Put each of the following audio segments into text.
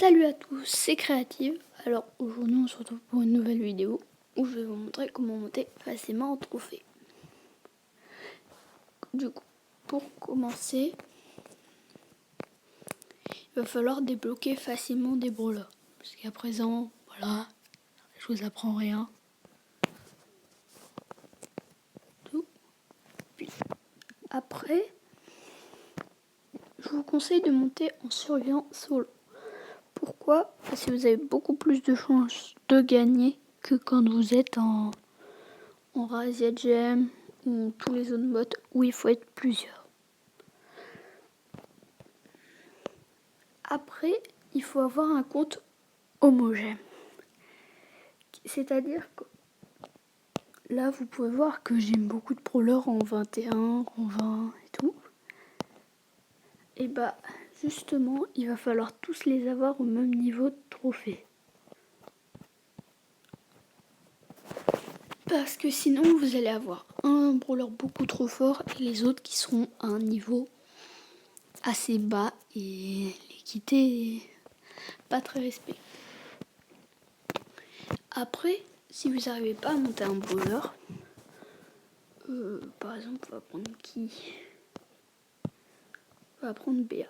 Salut à tous, c'est Créative. Alors aujourd'hui on se retrouve pour une nouvelle vidéo où je vais vous montrer comment monter facilement un trophée. Du coup, pour commencer, il va falloir débloquer facilement des brawlers. Parce qu'à présent, voilà, je vous apprends rien. Tout. Puis, après, je vous conseille de monter en survivant solo. Pourquoi? Parce que vous avez beaucoup plus de chances de gagner que quand vous êtes en Razzia Gem ou tous les autres modes où il faut être plusieurs. Après, il faut avoir un compte homogène. C'est-à-dire que là, vous pouvez voir que j'ai beaucoup de brawlers en 21, en 20 et tout. Et bah, justement, il va falloir tous les avoir au même niveau de trophée. Parce que sinon, vous allez avoir un brawler beaucoup trop fort et les autres qui seront à un niveau assez bas et l'équité pas très respectée. Après, si vous n'arrivez pas à monter un brawler, par exemple, on va prendre qui? On va prendre Béa.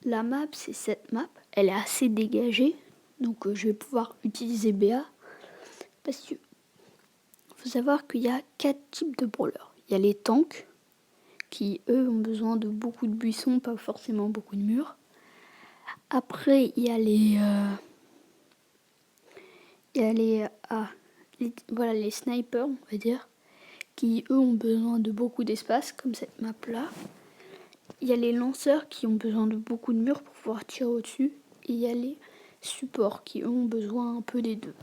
La map, c'est cette map. Elle est assez dégagée. Donc, je vais pouvoir utiliser Béa. Parce que faut savoir qu'il y a 4 types de brawlers. Il y a les tanks, qui, eux, ont besoin de beaucoup de buissons, pas forcément beaucoup de murs. Après, il y a les snipers, on va dire, qui, eux, ont besoin de beaucoup d'espace, comme cette map-là. Il y a les lanceurs qui ont besoin de beaucoup de murs pour pouvoir tirer au-dessus. Et il y a les supports qui, eux, ont besoin un peu des deux.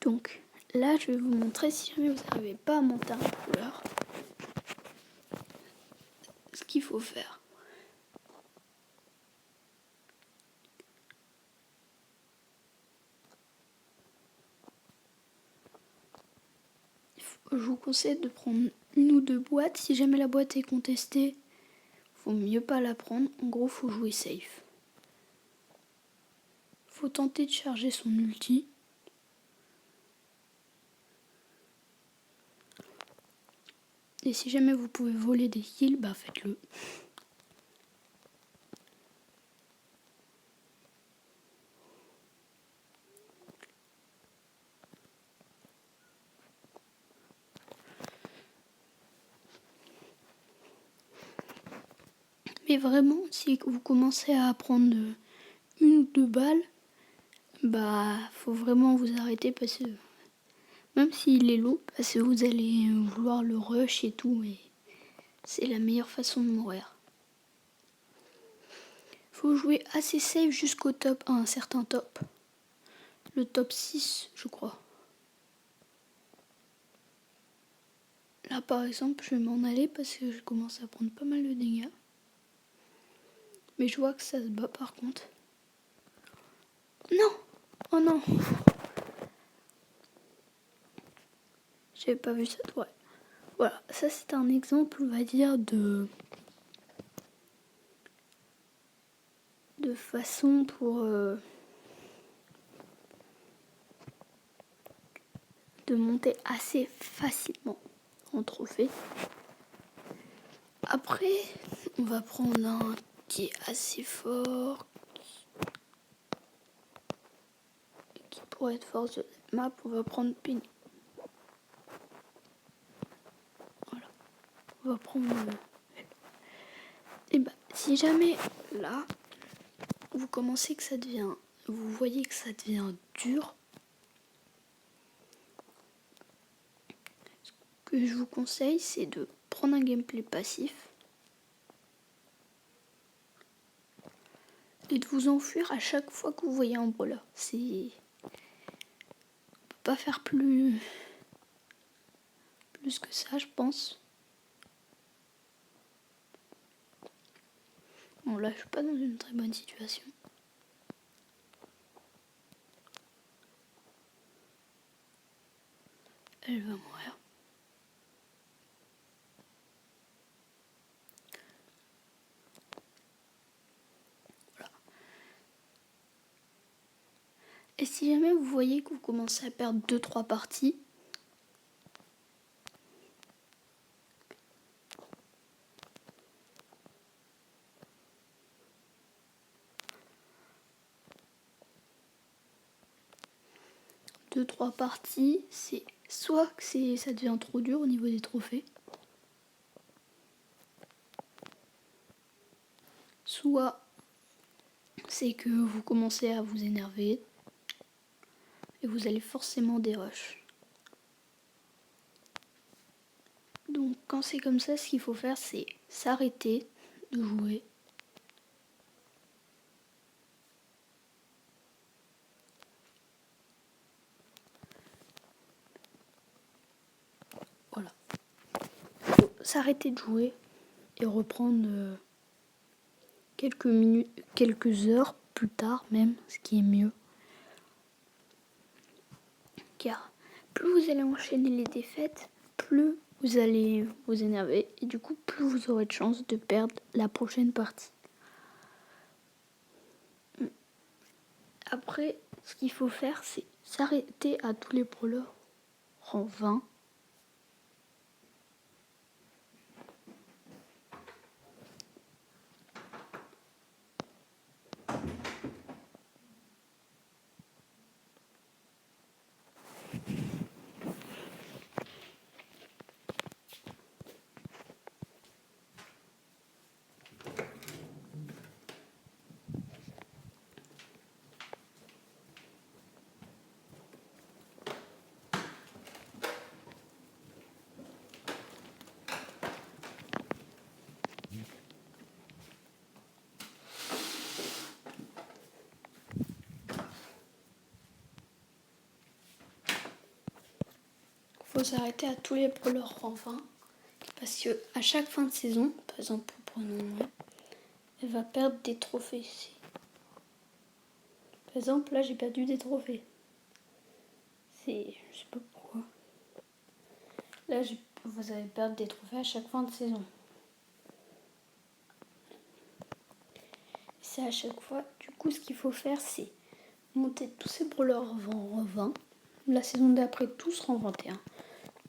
Donc là, je vais vous montrer, si jamais vous n'arrivez pas à monter un brawler, ce qu'il faut faire. Je vous conseille de prendre une ou deux boîtes. Si jamais la boîte est contestée, faut mieux pas la prendre. En gros, faut jouer safe. Faut tenter de charger son ulti. Et si jamais vous pouvez voler des kills, bah faites-le. Mais vraiment, si vous commencez à prendre une ou deux balles, bah faut vraiment vous arrêter parce que même s'il est low, parce que vous allez vouloir le rush et tout, et c'est la meilleure façon de mourir. Faut jouer assez safe jusqu'au top, à un certain top. Le top 6, je crois. Là, par exemple, je vais m'en aller parce que je commence à prendre pas mal de dégâts. Mais je vois que ça se bat par contre. Non! Oh non! J'avais pas vu ça, ouais. Voilà, ça c'est un exemple, on va dire, de façon pour de monter assez facilement en trophée. Après, on va prendre un qui est assez fort, qui pourrait être fort sur cette map. On va prendre Penny. Voilà, on va prendre et bah, si jamais là vous commencez que ça devient, vous voyez que ça devient dur, ce que je vous conseille, c'est de prendre un gameplay passif et de vous enfuir à chaque fois que vous voyez un brawler. On peut pas faire plus que ça, je pense. Bon, là, je suis pas dans une très bonne situation. Elle va mourir. Et si jamais vous voyez que vous commencez à perdre 2-3 parties, c'est soit que ça devient trop dur au niveau des trophées, soit c'est que vous commencez à vous énerver et vous allez forcément dérush. Donc quand c'est comme ça, ce qu'il faut faire, c'est s'arrêter de jouer. Voilà. Faut s'arrêter de jouer et reprendre quelques minutes, quelques heures plus tard même, ce qui est mieux. Car plus vous allez enchaîner les défaites, plus vous allez vous énerver et du coup plus vous aurez de chances de perdre la prochaine partie. Après, ce qu'il faut faire, c'est s'arrêter à tous les brawlers rang 20. Il faut s'arrêter à tous les brawlers rang 20 parce que à chaque fin de saison, par exemple, prenons moi, elle va perdre des trophées ici. Par exemple, là j'ai perdu des trophées. Je sais pas pourquoi. Là vous allez perdre des trophées à chaque fin de saison. C'est à chaque fois. Du coup, ce qu'il faut faire, c'est monter tous ces brawlers rang 20. La saison d'après, tous rang 21.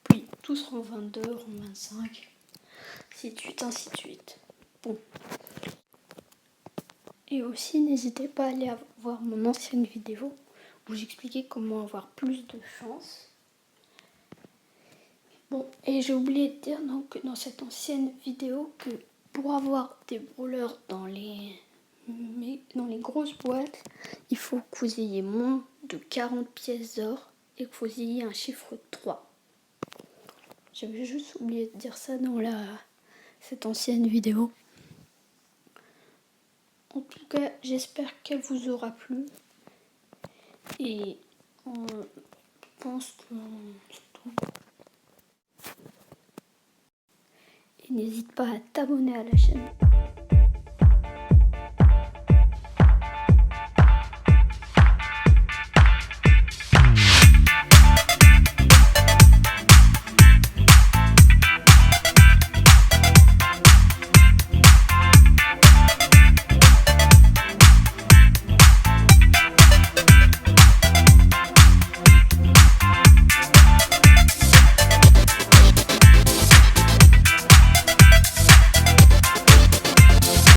Puis tous rang 22, rang 25. Ainsi de suite, ainsi de suite. Bon. Et aussi, n'hésitez pas à aller voir mon ancienne vidéo où j'expliquais comment avoir plus de chance. Bon, et j'ai oublié de dire donc dans cette ancienne vidéo que pour avoir des brawlers dans les grosses boîtes, il faut que vous ayez moins de 40 pièces d'or et que vous ayez un chiffre 3. J'avais juste oublié de dire ça dans cette ancienne vidéo. En tout cas, j'espère qu'elle vous aura plu. Et je pense que c'est tout. Et n'hésite pas à t'abonner à la chaîne.